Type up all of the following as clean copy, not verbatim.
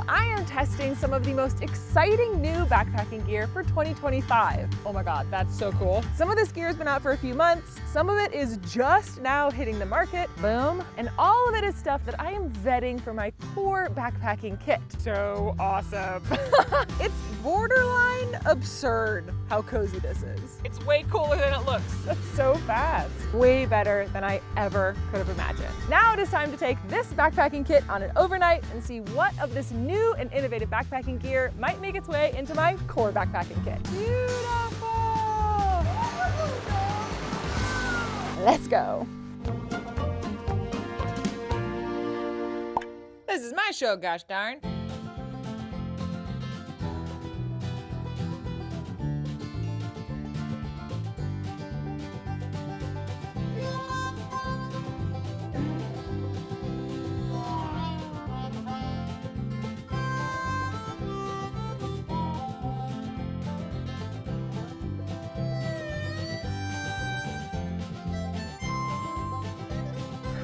I am testing some of the most exciting new backpacking gear for 2025. Oh my God, that's so cool. Some of this gear has been out for a few months. Some of it is just now hitting the market, boom. And all of it is stuff that I am vetting for my core backpacking kit. So awesome. It's borderline absurd how cozy this is. It's way cooler than it looks. That's so fast. Way better than I ever could have imagined. Now it is time to take this backpacking kit on an overnight and see what of this new and innovative backpacking gear might make its way into my core backpacking kit. Beautiful! Let's go. This is my show, gosh darn.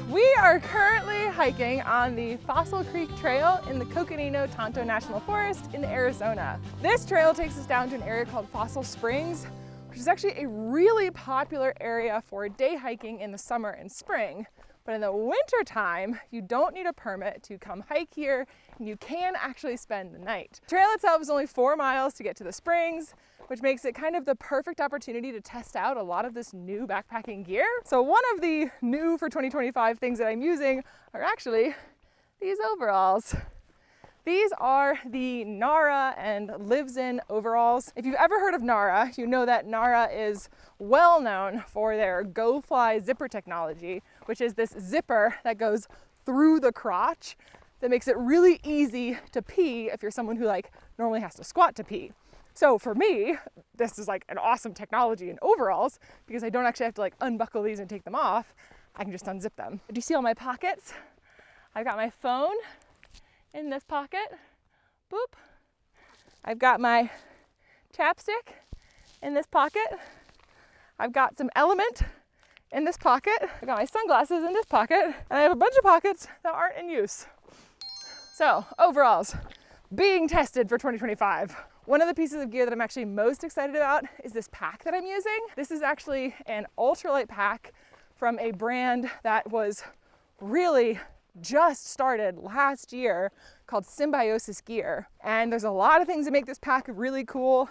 We are currently hiking on the Fossil Creek Trail in the Coconino-Tonto National Forest in Arizona. This trail takes us down to an area called Fossil Springs, which is actually a really popular area for day hiking in the summer and spring. But in the winter time, you don't need a permit to come hike here, and you can actually spend the night. The trail itself is only 4 miles to get to the springs, which makes it kind of the perfect opportunity to test out a lot of this new backpacking gear. So one of the new for 2025 things that I'm using are actually these overalls. These are the Nara and Lives In overalls. If you've ever heard of Nara, you know that Nara is well known for their Go Fly zipper technology, which is this zipper that goes through the crotch that makes it really easy to pee if you're someone who normally has to squat to pee. So for me, this is an awesome technology in overalls because I don't actually have to unbuckle these and take them off. I can just unzip them. Do you see all my pockets? I've got my phone in this pocket, boop. I've got my chapstick in this pocket. I've got some LMNT in this pocket. I've got my sunglasses in this pocket, and I have a bunch of pockets that aren't in use. So, overalls, being tested for 2025. One of the pieces of gear that I'm actually most excited about is this pack that I'm using. This is actually an ultralight pack from a brand that was really just started last year called Symbiosis Gear. And there's a lot of things that make this pack really cool,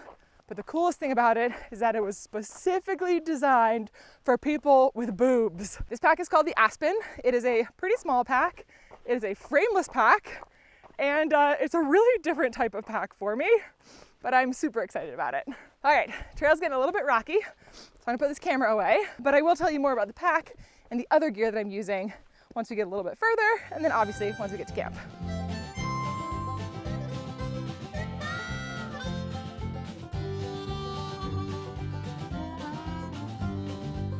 but the coolest thing about it is that it was specifically designed for people with boobs. This pack is called the Aspen. It is a pretty small pack. It is a frameless pack, and it's a really different type of pack for me, but I'm super excited about it. All right, trail's getting a little bit rocky, so I'm gonna put this camera away, but I will tell you more about the pack and the other gear that I'm using once we get a little bit further, and then obviously once we get to camp.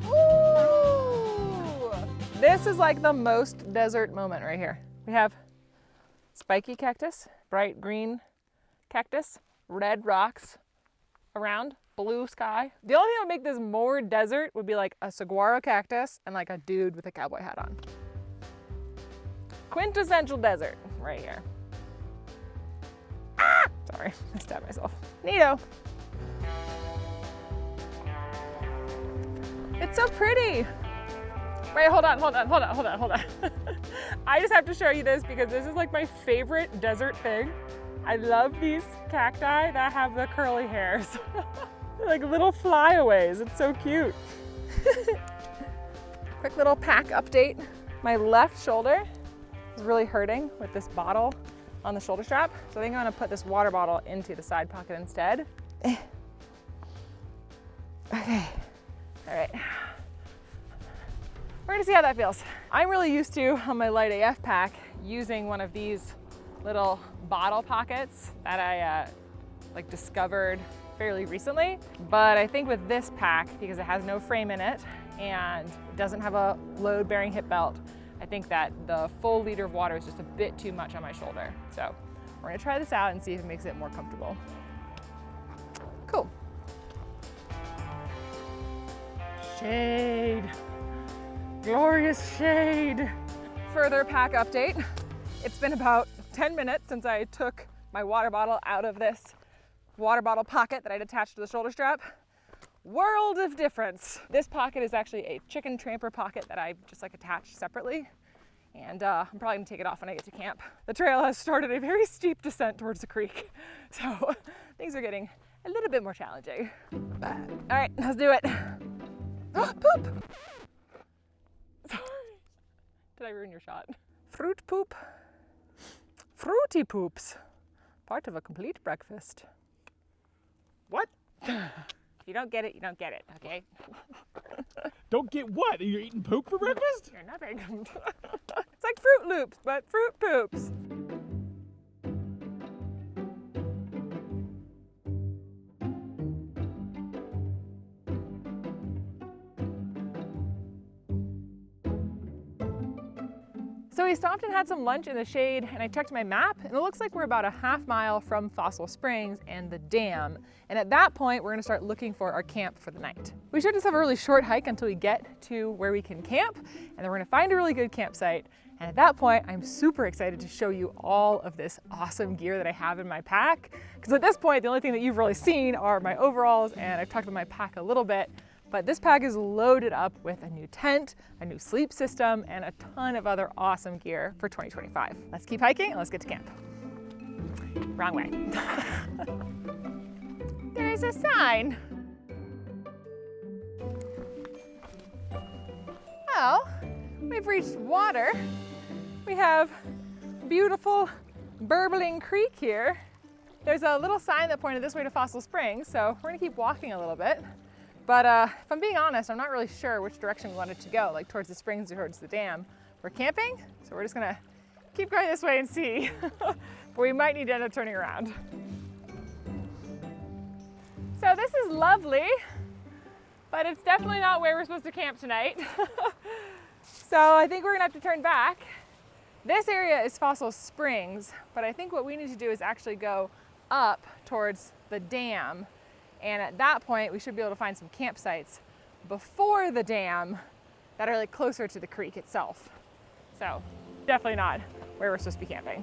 Ooh! This is the most desert moment right here. We have spiky cactus, bright green cactus, red rocks around, blue sky. The only thing that would make this more desert would be a saguaro cactus and a dude with a cowboy hat on. Quintessential desert right here. Ah! Sorry, I stabbed myself. Neato. It's so pretty. Wait, hold on. I just have to show you this because this is my favorite desert thing. I love these cacti that have the curly hairs. They're like little flyaways. It's so cute. Quick little pack update. My left shoulder is really hurting with this bottle on the shoulder strap. So I think I'm gonna put this water bottle into the side pocket instead. Okay, all right. We're gonna see how that feels. I'm really used to, on my light AF pack, using one of these little bottle pockets that I discovered fairly recently. But I think with this pack, because it has no frame in it and it doesn't have a load-bearing hip belt, I think that the full liter of water is just a bit too much on my shoulder. So we're gonna try this out and see if it makes it more comfortable. Cool. Shade. Glorious shade. Further pack update. It's been about 10 minutes since I took my water bottle out of this water bottle pocket that I'd attached to the shoulder strap. World of difference. This pocket is actually a chicken tramper pocket that I just like attached separately. And I'm probably gonna take it off when I get to camp. The trail has started a very steep descent towards the creek. So things are getting a little bit more challenging. All right, let's do it. Oh, poop! Sorry. Did I ruin your shot? Fruit poop. Fruity poops. Part of a complete breakfast. What? If you don't get it, you don't get it, okay? Don't get what? You're eating poop for breakfast? You're nothing. It's like Fruit Loops, but fruit poops. So we stopped and had some lunch in the shade, and I checked my map, and it looks like we're about a half mile from Fossil Springs and the dam. And at that point, we're gonna start looking for our camp for the night. We should just have a really short hike until we get to where we can camp, and then we're gonna find a really good campsite. And at that point, I'm super excited to show you all of this awesome gear that I have in my pack. Because at this point, the only thing that you've really seen are my overalls, and I've talked about my pack a little bit. But this pack is loaded up with a new tent, a new sleep system, and a ton of other awesome gear for 2025. Let's keep hiking and let's get to camp. Wrong way. There's a sign. Well, we've reached water. We have beautiful burbling creek here. There's a little sign that pointed this way to Fossil Springs, so we're gonna keep walking a little bit. But if I'm being honest, I'm not really sure which direction we wanted to go, like towards the springs or towards the dam. We're camping, so we're just gonna keep going this way and see. But we might need to end up turning around. So this is lovely, but it's definitely not where we're supposed to camp tonight. So I think we're gonna have to turn back. This area is Fossil Springs, but I think what we need to do is actually go up towards the dam. And at that point, we should be able to find some campsites before the dam that are like closer to the creek itself. So definitely not where we're supposed to be camping.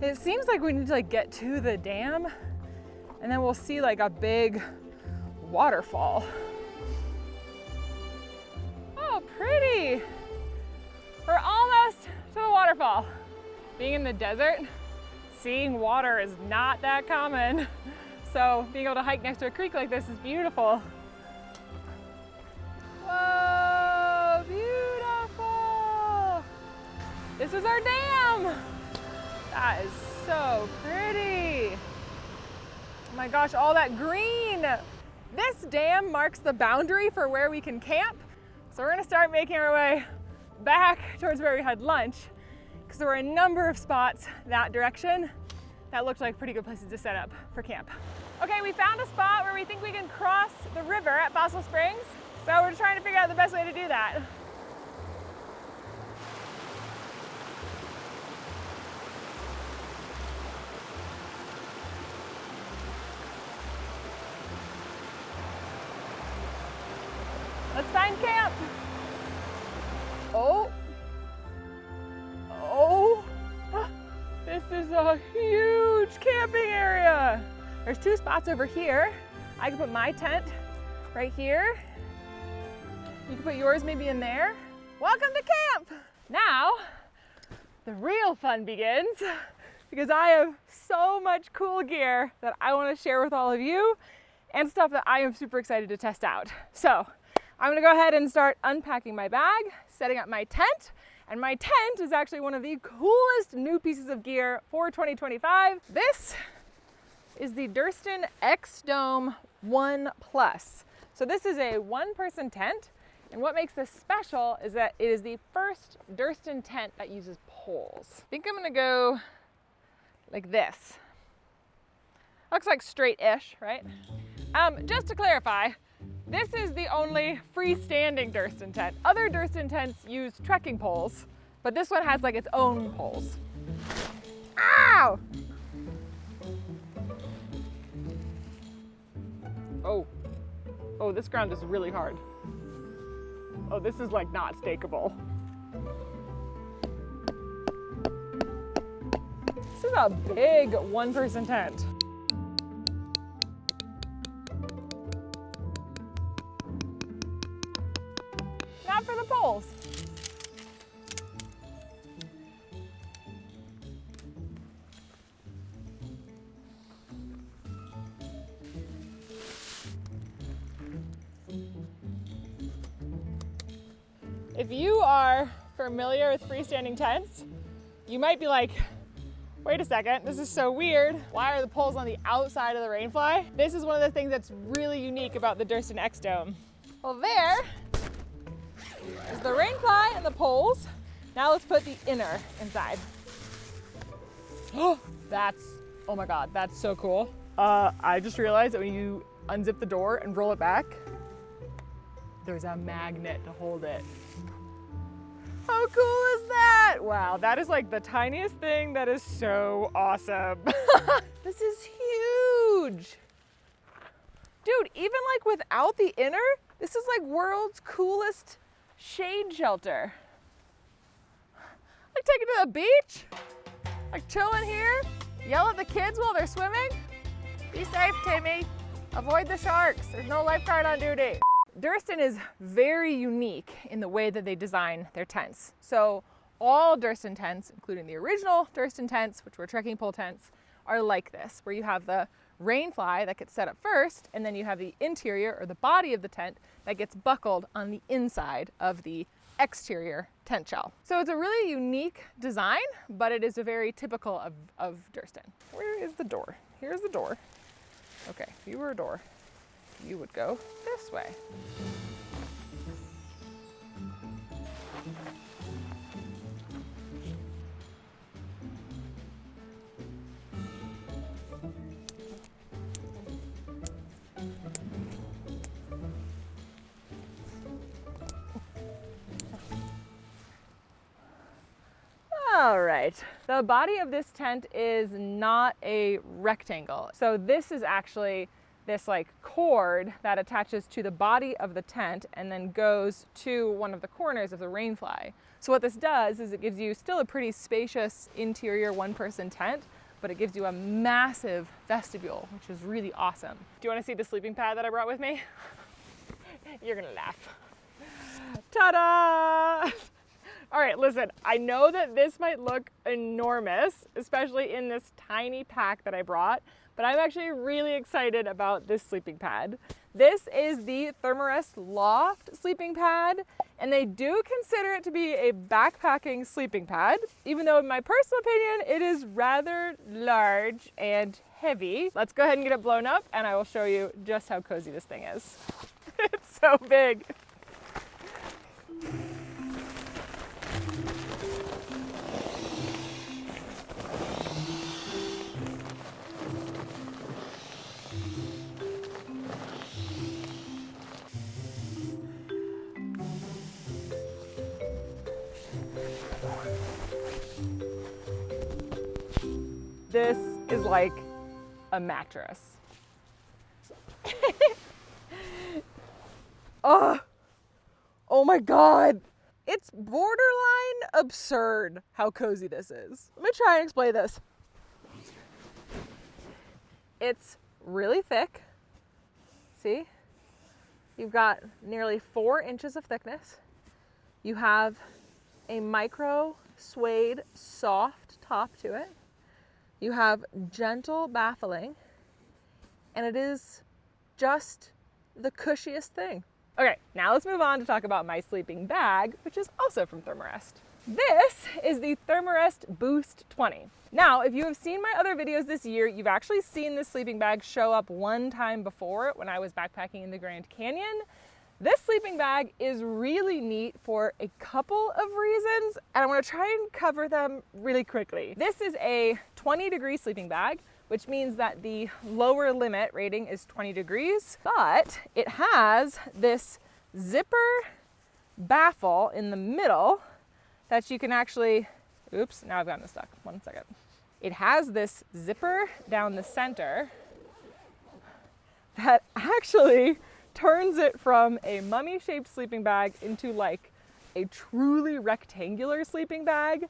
It seems like we need to like get to the dam, and then we'll see like a big waterfall. Oh, pretty. We're almost to the waterfall. Being in the desert, seeing water is not that common. So being able to hike next to a creek like this is beautiful. Whoa, beautiful. This is our dam. That is so pretty. Oh my gosh, all that green. This dam marks the boundary for where we can camp. So we're gonna start making our way back towards where we had lunch, because there were a number of spots that direction that looked like pretty good places to set up for camp. Okay, we found a spot where we think we can cross the river at Fossil Springs, so we're trying to figure out the best way to do that. Let's find camp. Oh. This is a huge camping area. There's two spots over here. I can put my tent right here. You can put yours maybe in there. Welcome to camp. Now, the real fun begins, because I have so much cool gear that I want to share with all of you, and stuff that I am super excited to test out. So I'm gonna go ahead and start unpacking my bag, setting up my tent. And my tent is actually one of the coolest new pieces of gear for 2025. This is the Durston X-Dome 1 Plus. So this is a one-person tent, and what makes this special is that it is the first Durston tent that uses poles. I think I'm gonna go like this. Looks like straight-ish, right? Just to clarify, this is the only freestanding Durston tent. Other Durston tents use trekking poles, but this one has like its own poles. Ow! Oh, this ground is really hard. Oh, this is like not stakeable. This is a big one-person tent. Not for the poles. If you are familiar with freestanding tents, you might be like, wait a second, this is so weird. Why are the poles on the outside of the rainfly? This is one of the things that's really unique about the Durston X-Dome. Well, there is the rainfly and the poles. Now let's put the inner inside. Oh, oh my God, that's so cool. I just realized that when you unzip the door and roll it back, there's a magnet to hold it. How cool is that? Wow, that is like the tiniest thing that is so awesome. This is huge. Dude, even like without the inner, this is like world's coolest shade shelter. Like take it to the beach, like chill in here, yell at the kids while they're swimming. Be safe, Timmy. Avoid the sharks. There's no lifeguard on duty. Durston is very unique in the way that they design their tents. So all Durston tents, including the original Durston tents, which were trekking pole tents, are like this, where you have the rainfly that gets set up first, and then you have the interior or the body of the tent that gets buckled on the inside of the exterior tent shell. So it's a really unique design, but it is a very typical of Durston. Where is the door? Here's the door. Okay, if you were a door, you would go this way. All right, the body of this tent is not a rectangle. So this is actually this like cord that attaches to the body of the tent and then goes to one of the corners of the rainfly. So what this does is it gives you still a pretty spacious interior one-person tent, but it gives you a massive vestibule, which is really awesome. Do you want to see the sleeping pad that I brought with me? You're gonna laugh. Ta-da! All right, listen, I know that this might look enormous, especially in this tiny pack that I brought, but I'm actually really excited about this sleeping pad. This is the Therm-A-Rest Loft sleeping pad, and they do consider it to be a backpacking sleeping pad, even though in my personal opinion, it is rather large and heavy. Let's go ahead and get it blown up, and I will show you just how cozy this thing is. It's so big. This is like a mattress. Oh my God. It's borderline absurd how cozy this is. Let me try and explain this. It's really thick. See? You've got nearly 4 inches of thickness. You have a micro suede soft top to it. You have gentle baffling, and it is just the cushiest thing. Okay, now let's move on to talk about my sleeping bag, which is also from Therm-A-Rest. This is the Therm-A-Rest Boost 20. Now, if you have seen my other videos this year, you've actually seen this sleeping bag show up one time before when I was backpacking in the Grand Canyon. This sleeping bag is really neat for a couple of reasons, and I want to try and cover them really quickly. This is a 20-degree sleeping bag, which means that the lower limit rating is 20 degrees, but it has this zipper baffle in the middle that you can actually, oops, now I've gotten it stuck, 1 second. It has this zipper down the center that actually turns it from a mummy-shaped sleeping bag into like a truly rectangular sleeping bag.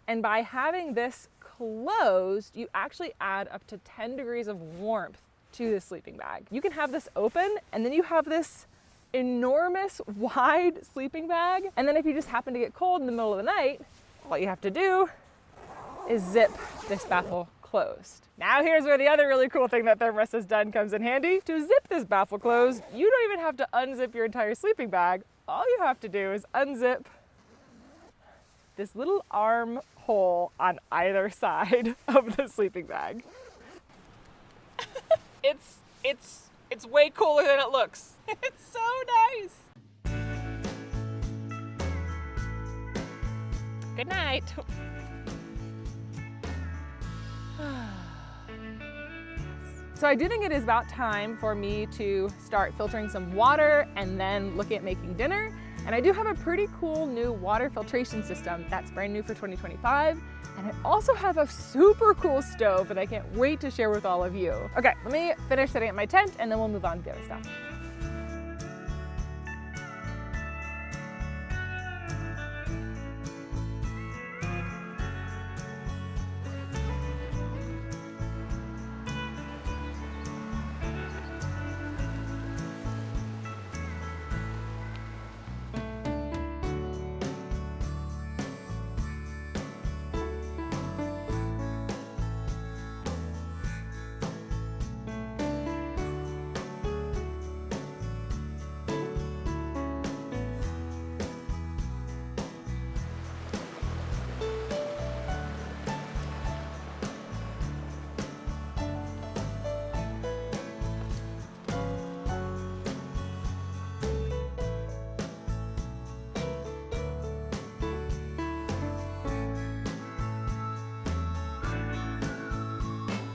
And by having this closed, you actually add up to 10 degrees of warmth to the sleeping bag. You can have this open, and then you have this enormous wide sleeping bag. And then if you just happen to get cold in the middle of the night, all you have to do is zip this baffle closed. Now here's where the other really cool thing that Therm-A-Rest has done comes in handy. To zip this baffle closed, you don't even have to unzip your entire sleeping bag. All you have to do is unzip this little arm hole on either side of the sleeping bag. It's way cooler than it looks. It's so nice. Good night. So I do think it is about time for me to start filtering some water and then looking at making dinner. And I do have a pretty cool new water filtration system that's brand new for 2025. And I also have a super cool stove that I can't wait to share with all of you. Okay, let me finish setting up my tent and then we'll move on to the other stuff.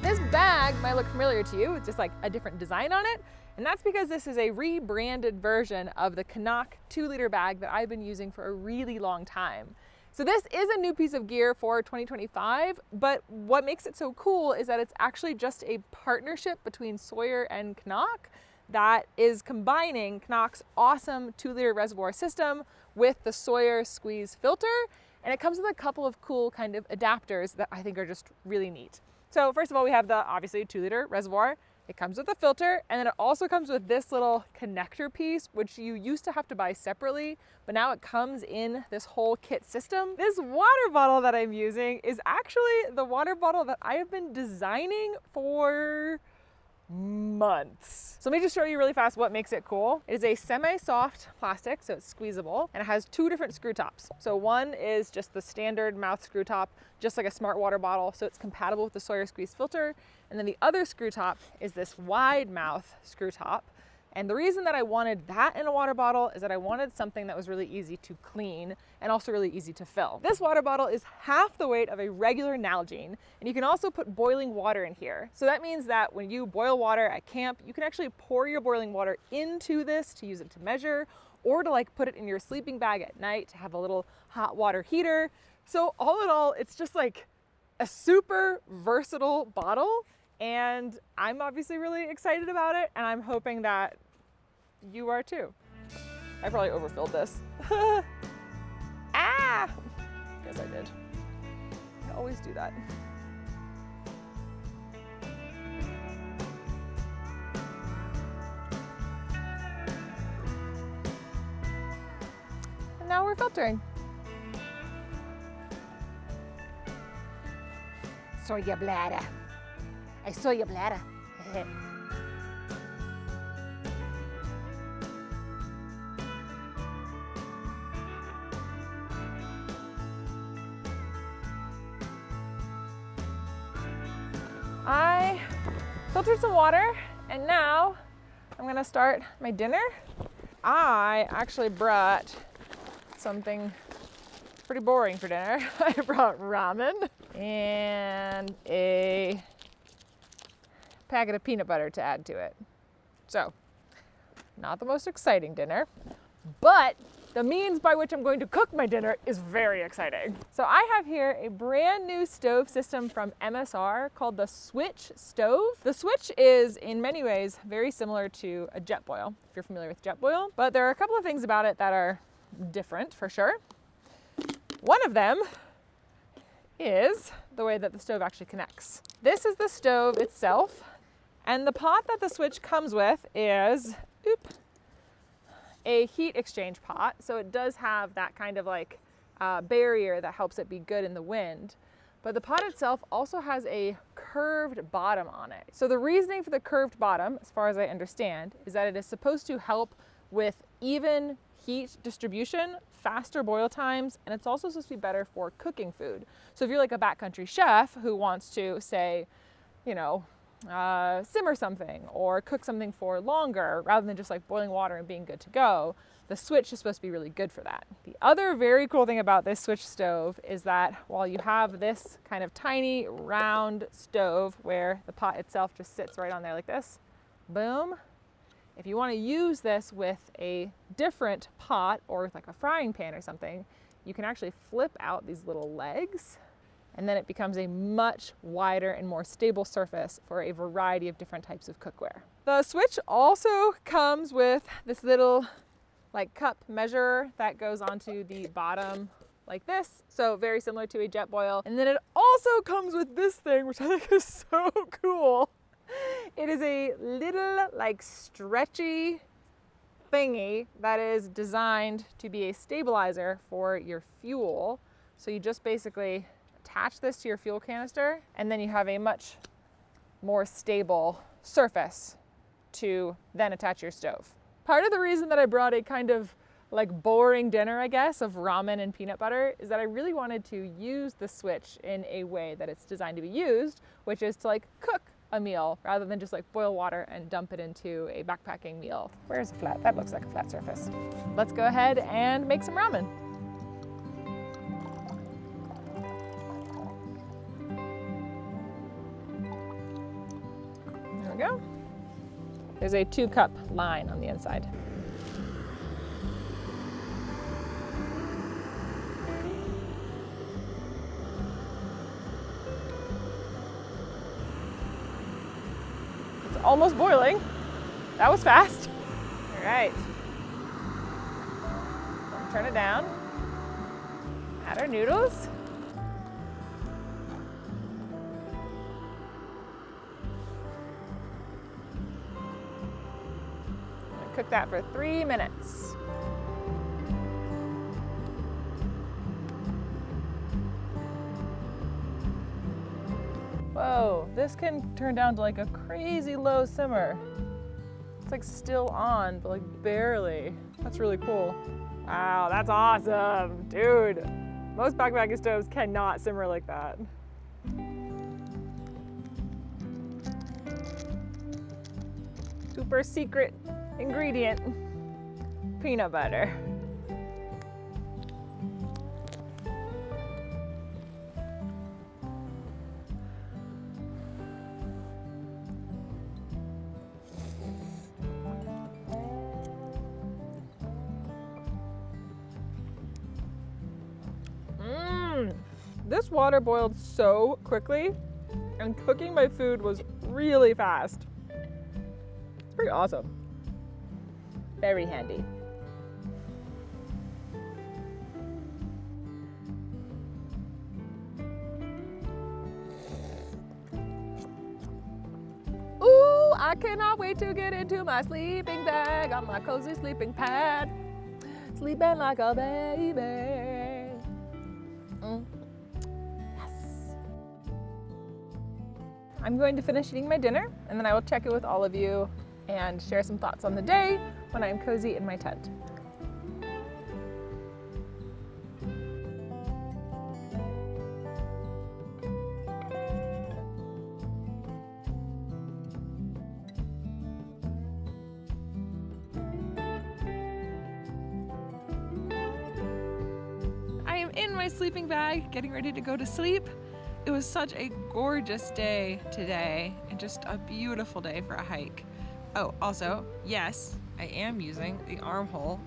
This bag might look familiar to you, it's just like a different design on it. And that's because this is a rebranded version of the Canuck 2-liter bag that I've been using for a really long time. So this is a new piece of gear for 2025, but what makes it so cool is that it's actually just a partnership between Sawyer and Canuck that is combining Canuck's awesome 2-liter reservoir system with the Sawyer squeeze filter. And it comes with a couple of cool kind of adapters that I think are just really neat. So first of all, we have the obviously 2-liter reservoir. It comes with a filter, and then it also comes with this little connector piece, which you used to have to buy separately, but now it comes in this whole kit system. This water bottle that I'm using is actually the water bottle that I have been designing for months. So let me just show you really fast what makes it cool. It is a semi-soft plastic, so it's squeezable, and it has 2 different screw tops. So one is just the standard mouth screw top, just like a smart water bottle, so it's compatible with the Sawyer squeeze filter. And then the other screw top is this wide mouth screw top. And the reason that I wanted that in a water bottle is that I wanted something that was really easy to clean and also really easy to fill. This water bottle is half the weight of a regular Nalgene, and you can also put boiling water in here. So that means that when you boil water at camp, you can actually pour your boiling water into this to use it to measure, or to like put it in your sleeping bag at night to have a little hot water heater. So all in all, it's just like a super versatile bottle. And I'm obviously really excited about it, and I'm hoping that you are too. I probably overfilled this. Ah! Guess I did. I always do that. And now we're filtering. Saw your bladder. I saw your bladder. I filtered some water, and now I'm gonna start my dinner. I actually brought something pretty boring for dinner. I brought ramen and a packet of peanut butter to add to it. So, not the most exciting dinner, but the means by which I'm going to cook my dinner is very exciting. So I have here a brand new stove system from MSR called the Switch stove. The Switch is in many ways very similar to a JetBoil, if you're familiar with JetBoil, but there are a couple of things about it that are different for sure. One of them is the way that the stove actually connects. This is the stove itself, and the pot that the Switch comes with is, a heat exchange pot. So it does have that kind of like barrier that helps it be good in the wind. But the pot itself also has a curved bottom on it. So the reasoning for the curved bottom, as far as I understand, is that it is supposed to help with even heat distribution, faster boil times, and it's also supposed to be better for cooking food. So if you're like a backcountry chef who wants to, say, you know, simmer something or cook something for longer rather than just like boiling water and being good to go, the Switch is supposed to be really good for that. The other very cool thing about this Switch stove is that while you have this kind of tiny round stove where the pot itself just sits right on there like this, boom. If you want to use this with a different pot or with like a frying pan or something, you can actually flip out these little legs, and then it becomes a much wider and more stable surface for a variety of different types of cookware. The Switch also comes with this little like cup measurer that goes onto the bottom like this. So very similar to a JetBoil. And then it also comes with this thing, which I think is so cool. It is a little like stretchy thingy that is designed to be a stabilizer for your fuel. So you just basically attach this to your fuel canister, and then you have a much more stable surface to then attach your stove. Part of the reason that I brought a kind of like boring dinner, I guess, of ramen and peanut butter is that I really wanted to use the Switch in a way that it's designed to be used, which is to like cook a meal rather than just like boil water and dump it into a backpacking meal. Where's a flat? That looks like a flat surface. Let's go ahead and make some ramen. There we go. There's a 2-cup line on the inside. It's almost boiling. That was fast. All right. Turn it down. Add our noodles. Cook that for 3 minutes. Whoa, this can turn down to like a crazy low simmer. It's like still on, but like barely. That's really cool. Wow, that's awesome, dude. Most backpacking stoves cannot simmer like that. Super secret ingredient, peanut butter. This water boiled so quickly, and cooking my food was really fast. It's pretty awesome. Very handy. Ooh, I cannot wait to get into my sleeping bag on my cozy sleeping pad. Sleeping like a baby. Yes. I'm going to finish eating my dinner, and then I will check in with all of you and share some thoughts on the day when I'm cozy in my tent. I am in my sleeping bag, getting ready to go to sleep. It was such a gorgeous day today, and just a beautiful day for a hike. Oh, also, yes, I am using the armhole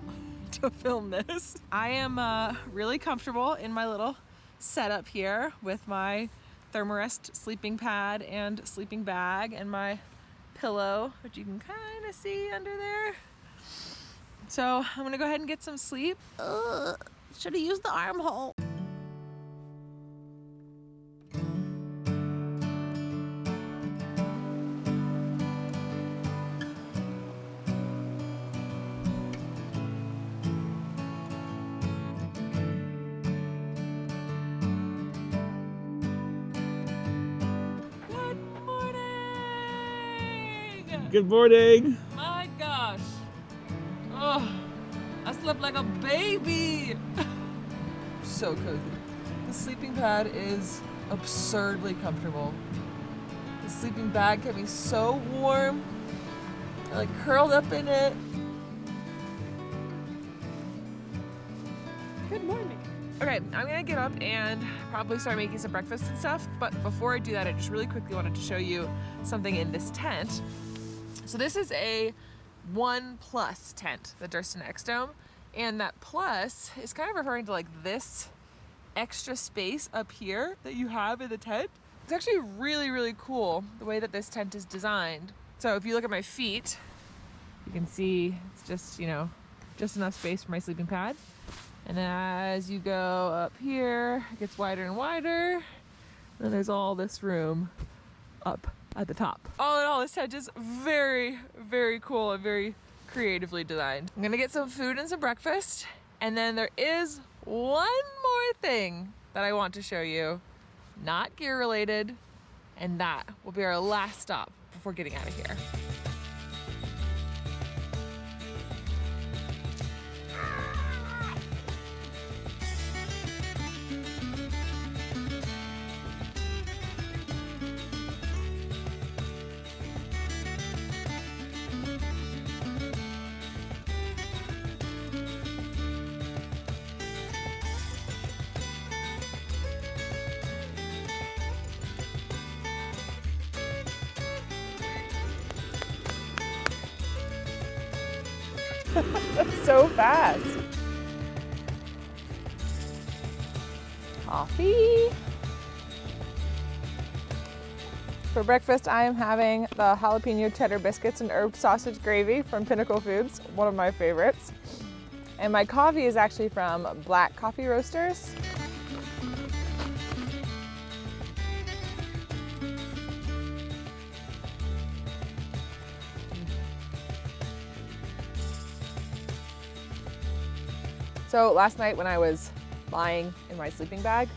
to film this. I am really comfortable in my little setup here with my Therm-A-Rest sleeping pad and sleeping bag and my pillow, which you can kind of see under there. So I'm gonna go ahead and get some sleep. Should have used the armhole. Good morning. My gosh. Oh, I slept like a baby. So cozy. The sleeping pad is absurdly comfortable. The sleeping bag kept me so warm. I like curled up in it. Good morning. Okay, I'm gonna get up and probably start making some breakfast and stuff. But before I do that, I just really quickly wanted to show you something in this tent. So this is a 1+ tent, the Durston X-Dome, and that plus is kind of referring to like this extra space up here that you have in the tent. It's actually really, really cool the way that this tent is designed. So if you look at my feet, you can see it's just, you know, just enough space for my sleeping pad. And as you go up here, it gets wider and wider. And then there's all this room up at the top. All in all, this tent is very, very cool and very creatively designed. I'm gonna get some food and some breakfast, and then there is one more thing that I want to show you, not gear related, and that will be our last stop before getting out of here. That's so fast. Coffee. For breakfast, I am having the jalapeno cheddar biscuits and herb sausage gravy from Pinnacle Foods, one of my favorites. And my coffee is actually from Black Coffee Roasters. So last night when I was lying in my sleeping bag,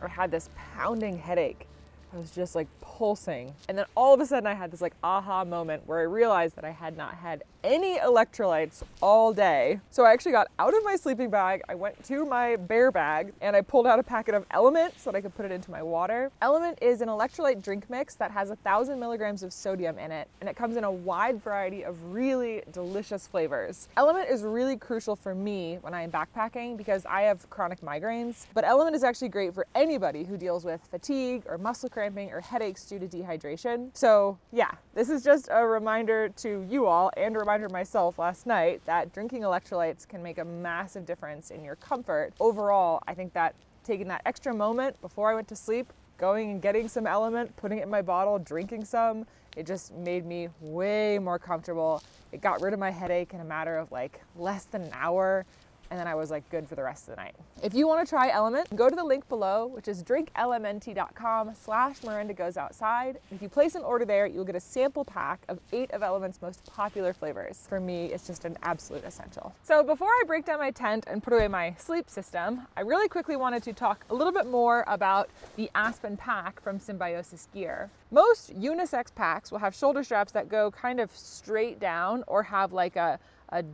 I had this pounding headache. I was just like pulsing. And then all of a sudden I had this like aha moment where I realized that I had not had any electrolytes all day. So I actually got out of my sleeping bag, I went to my bear bag, and I pulled out a packet of LMNT so that I could put it into my water. LMNT is an electrolyte drink mix that has 1,000 milligrams of sodium in it, and it comes in a wide variety of really delicious flavors. LMNT is really crucial for me when I am backpacking because I have chronic migraines, but LMNT is actually great for anybody who deals with fatigue or muscle cramping or headaches due to dehydration. So yeah, this is just a reminder to you all and a reminder to myself last night that drinking electrolytes can make a massive difference in your comfort. Overall, I think that taking that extra moment before I went to sleep, going and getting some LMNT, putting it in my bottle, drinking some, it just made me way more comfortable. It got rid of my headache in a matter of like less than an hour. And then I was like good for the rest of the night. If you want to try LMNT, go to the link below, which is drinklmnt.com/Miranda Goes Outside. If you place an order there, you'll get a sample pack of 8 of LMNT's most popular flavors. For me, it's just an absolute essential. So before I break down my tent and put away my sleep system, I really quickly wanted to talk a little bit more about the Aspen pack from Symbiosis Gear. Most unisex packs will have shoulder straps that go kind of straight down or have like a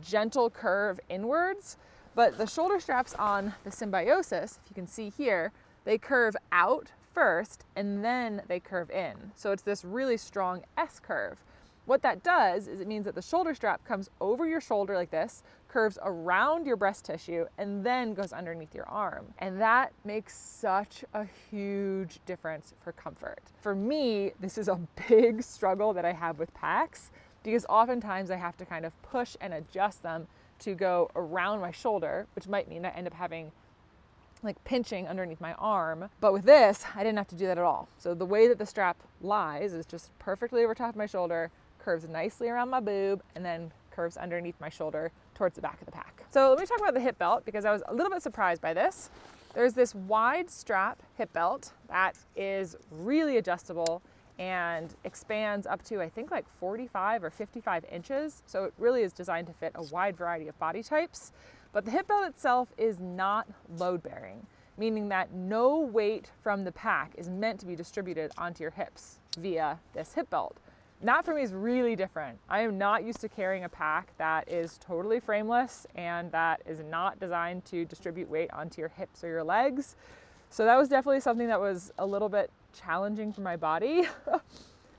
gentle curve inwards. But the shoulder straps on the Symbiosis, if you can see here, they curve out first and then they curve in. So it's this really strong S curve. What that does is it means that the shoulder strap comes over your shoulder like this, curves around your breast tissue, and then goes underneath your arm. And that makes such a huge difference for comfort. For me, this is a big struggle that I have with packs because oftentimes I have to kind of push and adjust them to go around my shoulder, which might mean I end up having like pinching underneath my arm. But with this, I didn't have to do that at all. So the way that the strap lies is just perfectly over top of my shoulder, curves nicely around my boob, and then curves underneath my shoulder towards the back of the pack. So let me talk about the hip belt, because I was a little bit surprised by this. There's this wide strap hip belt that is really adjustable and expands up to, I think, like 45 or 55 inches. So it really is designed to fit a wide variety of body types. But the hip belt itself is not load bearing, meaning that no weight from the pack is meant to be distributed onto your hips via this hip belt. And that for me is really different. I am not used to carrying a pack that is totally frameless and that is not designed to distribute weight onto your hips or your legs. So that was definitely something that was a little bit challenging for my body.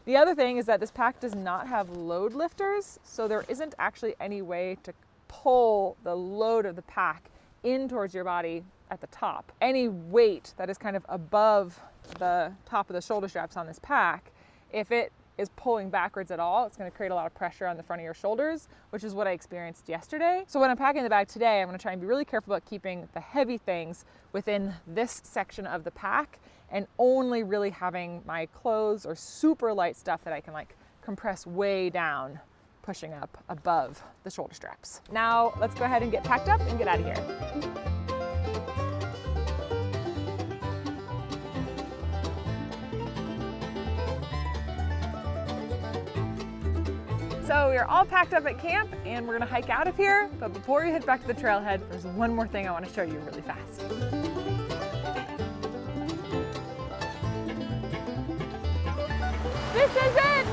The other thing is that this pack does not have load lifters, so there isn't actually any way to pull the load of the pack in towards your body at the top. Any weight that is kind of above the top of the shoulder straps on this pack, if it is pulling backwards at all, it's going to create a lot of pressure on the front of your shoulders, which is what I experienced yesterday. So when I'm packing the bag today, I'm going to try and be really careful about keeping the heavy things within this section of the pack and only really having my clothes or super light stuff that I can like compress way down, pushing up above the shoulder straps. Now let's go ahead and get packed up and get out of here. So we are all packed up at camp and we're gonna hike out of here. But before we head back to the trailhead, there's one more thing I wanna show you really fast. This is it!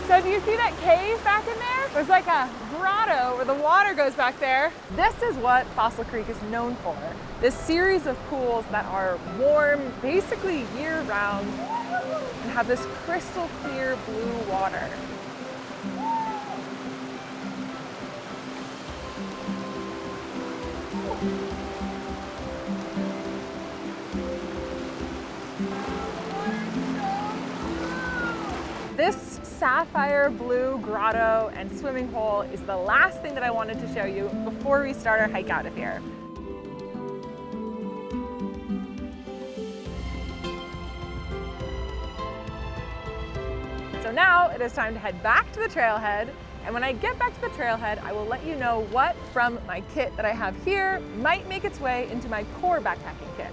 So do you see that cave back in there? There's like a grotto where the water goes back there. This is what Fossil Creek is known for. This series of pools that are warm basically year round and have this crystal clear blue water. This sapphire blue grotto and swimming hole is the last thing that I wanted to show you before we start our hike out of here. So now it is time to head back to the trailhead. And when I get back to the trailhead, I will let you know what from my kit that I have here might make its way into my core backpacking kit.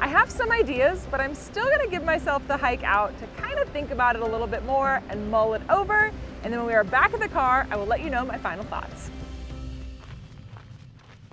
I have some ideas, but I'm still gonna give myself the hike out to kind of think about it a little bit more and mull it over. And then when we are back in the car, I will let you know my final thoughts.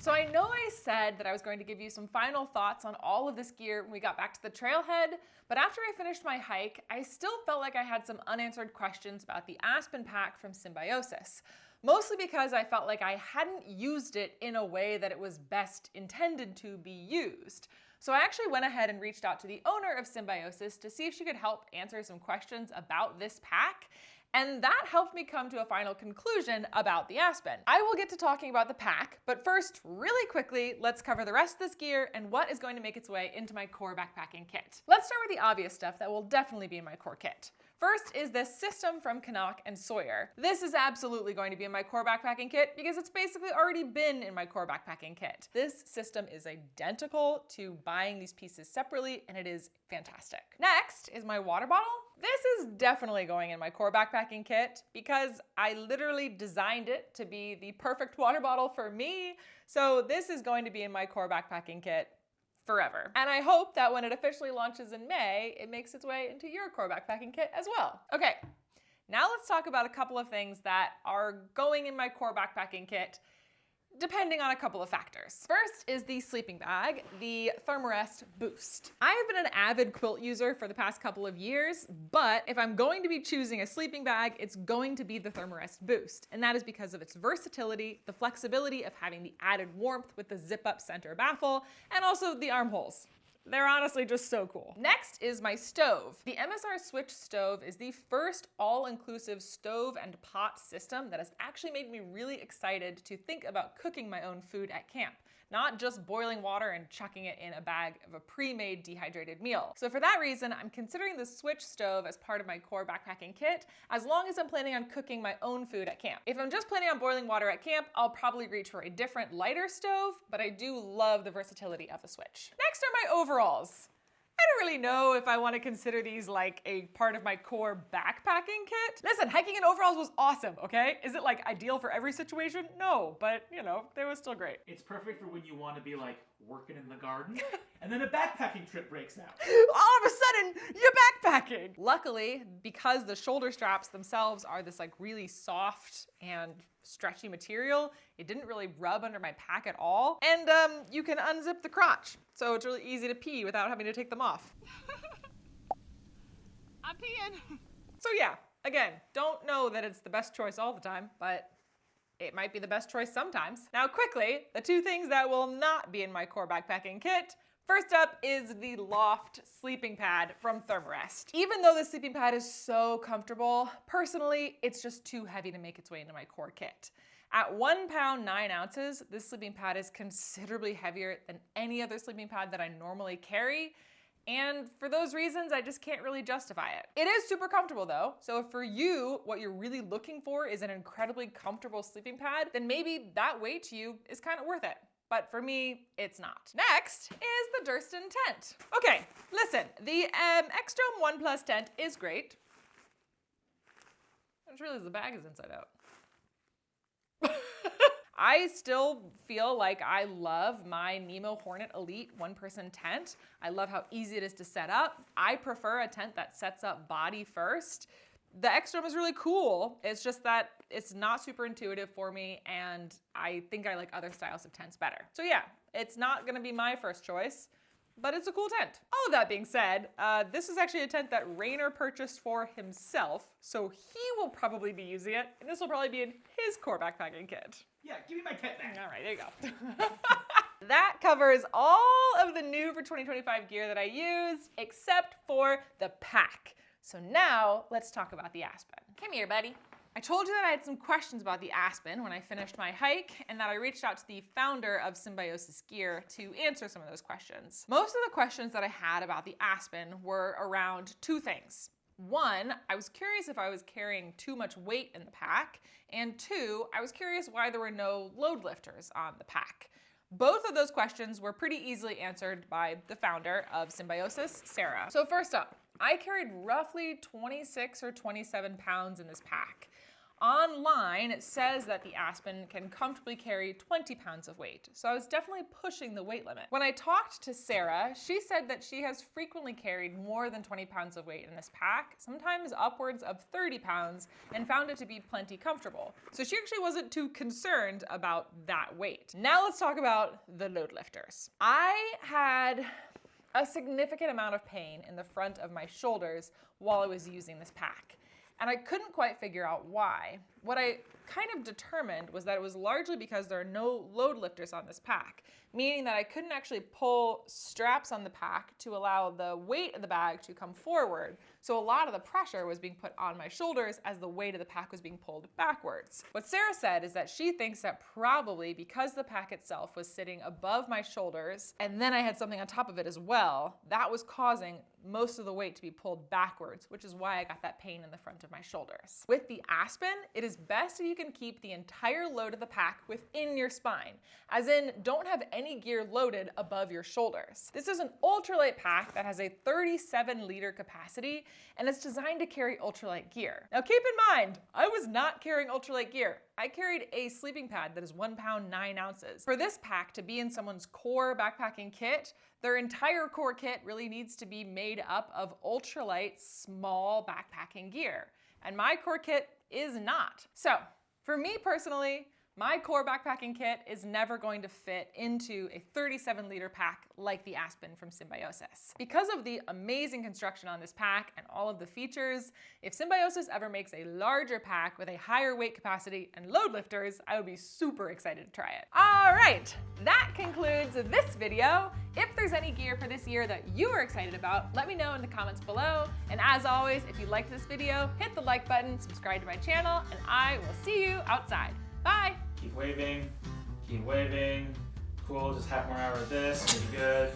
So I know I said that I was going to give you some final thoughts on all of this gear when we got back to the trailhead, but after I finished my hike, I still felt like I had some unanswered questions about the Aspen pack from Symbiosis. Mostly because I felt like I hadn't used it in a way that it was best intended to be used. So I actually went ahead and reached out to the owner of Symbiosis to see if she could help answer some questions about this pack. And that helped me come to a final conclusion about the Aspen. I will get to talking about the pack, but first, really quickly, let's cover the rest of this gear and what is going to make its way into my core backpacking kit. Let's start with the obvious stuff that will definitely be in my core kit. First is this system from Canuck and Sawyer. This is absolutely going to be in my core backpacking kit because it's basically already been in my core backpacking kit. This system is identical to buying these pieces separately, and it is fantastic. Next is my water bottle. This is definitely going in my core backpacking kit because I literally designed it to be the perfect water bottle for me. So this is going to be in my core backpacking kit forever. And I hope that when it officially launches in May, it makes its way into your core backpacking kit as well. Okay, now let's talk about a couple of things that are going in my core backpacking kit depending on a couple of factors. First is the sleeping bag, the Therm-A-Rest Boost. I have been an avid quilt user for the past couple of years, but if I'm going to be choosing a sleeping bag, it's going to be the Therm-A-Rest Boost. And that is because of its versatility, the flexibility of having the added warmth with the zip-up center baffle, and also the armholes. They're honestly just so cool. Next is my stove. The MSR Switch stove is the first all-inclusive stove and pot system that has actually made me really excited to think about cooking my own food at camp. not just boiling water and chucking it in a bag of a pre-made dehydrated meal. So for that reason, I'm considering the Switch stove as part of my core backpacking kit, as long as I'm planning on cooking my own food at camp. If I'm just planning on boiling water at camp, I'll probably reach for a different, lighter stove, but I do love the versatility of the Switch. Next are my overalls. I don't really know if I want to consider these like a part of my core backpacking kit. Listen, hiking in overalls was awesome, okay? Is it like ideal for every situation? No, but you know, they were still great. It's perfect for when you want to be like working in the garden and then a backpacking trip breaks out. All of a sudden, you're backpacking. Luckily, because the shoulder straps themselves are this like really soft and stretchy material, it didn't really rub under my pack at all. And you can unzip the crotch, so it's really easy to pee without having to take them off. I'm peeing. So yeah, again, don't know that it's the best choice all the time, but it might be the best choice sometimes. Now quickly, the two things that will not be in my core backpacking kit. First up is the Loft sleeping pad from Therm-A-Rest. Even though this sleeping pad is so comfortable, personally, it's just too heavy to make its way into my core kit. At 1 pound 9 ounces, this sleeping pad is considerably heavier than any other sleeping pad that I normally carry. And for those reasons, I just can't really justify it. It is super comfortable though, so if for you, what you're really looking for is an incredibly comfortable sleeping pad, then maybe that weight to you is kind of worth it. But for me, it's not. Next is the Durston tent. Okay, listen, the X-Dome 1 Plus tent is great. I just realized the bag is inside out. I still feel like I love my Nemo Hornet Elite one-person tent. I love how easy it is to set up. I prefer a tent that sets up body first. The X-Dome is really cool. It's just that it's not super intuitive for me, and I think I like other styles of tents better. So yeah, it's not gonna be my first choice, but it's a cool tent. All of that being said, this is actually a tent that Rainer purchased for himself, so he will probably be using it, and this will probably be in his core backpacking kit. Yeah, give me my tent back. All right, there you go. That covers all of the new for 2025 gear that I use, except for the pack. So now let's talk about the Aspen. Come here, buddy. I told you that I had some questions about the Aspen when I finished my hike, and that I reached out to the founder of Symbiosis Gear to answer some of those questions. Most of the questions that I had about the Aspen were around two things. One, I was curious if I was carrying too much weight in the pack, and two, I was curious why there were no load lifters on the pack. Both of those questions were pretty easily answered by the founder of Symbiosis, Sarah. So first up, I carried roughly 26 or 27 pounds in this pack. Online, it says that the Aspen can comfortably carry 20 pounds of weight, so I was definitely pushing the weight limit. When I talked to Sarah, she said that she has frequently carried more than 20 pounds of weight in this pack, sometimes upwards of 30 pounds, and found it to be plenty comfortable. So she actually wasn't too concerned about that weight. Now let's talk about the load lifters. I had a significant amount of pain in the front of my shoulders while I was using this pack, and I couldn't quite figure out why. What I kind of determined was that it was largely because there are no load lifters on this pack, meaning that I couldn't actually pull straps on the pack to allow the weight of the bag to come forward. So a lot of the pressure was being put on my shoulders as the weight of the pack was being pulled backwards. What Sarah said is that she thinks that probably because the pack itself was sitting above my shoulders, and then I had something on top of it as well, that was causing most of the weight to be pulled backwards, which is why I got that pain in the front of my shoulders. With the Aspen, it is best if you can keep the entire load of the pack within your spine, as in don't have any gear loaded above your shoulders. This is an ultralight pack that has a 37-liter capacity, and it's designed to carry ultralight gear. Now keep in mind, I was not carrying ultralight gear. I carried a sleeping pad that is 1 pound 9 ounces. For this pack to be in someone's core backpacking kit, their entire core kit really needs to be made up of ultralight small backpacking gear, and my core kit is not. So for me personally, my core backpacking kit is never going to fit into a 37-liter pack like the Aspen from Symbiosis. Because of the amazing construction on this pack and all of the features, if Symbiosis ever makes a larger pack with a higher weight capacity and load lifters, I would be super excited to try it. All right, that concludes this video. If there's any gear for this year that you are excited about, let me know in the comments below. And as always, if you liked this video, hit the like button, subscribe to my channel, and I will see you outside. Bye! Keep waving, keep waving. Cool, just half more hour of this, it'll be good.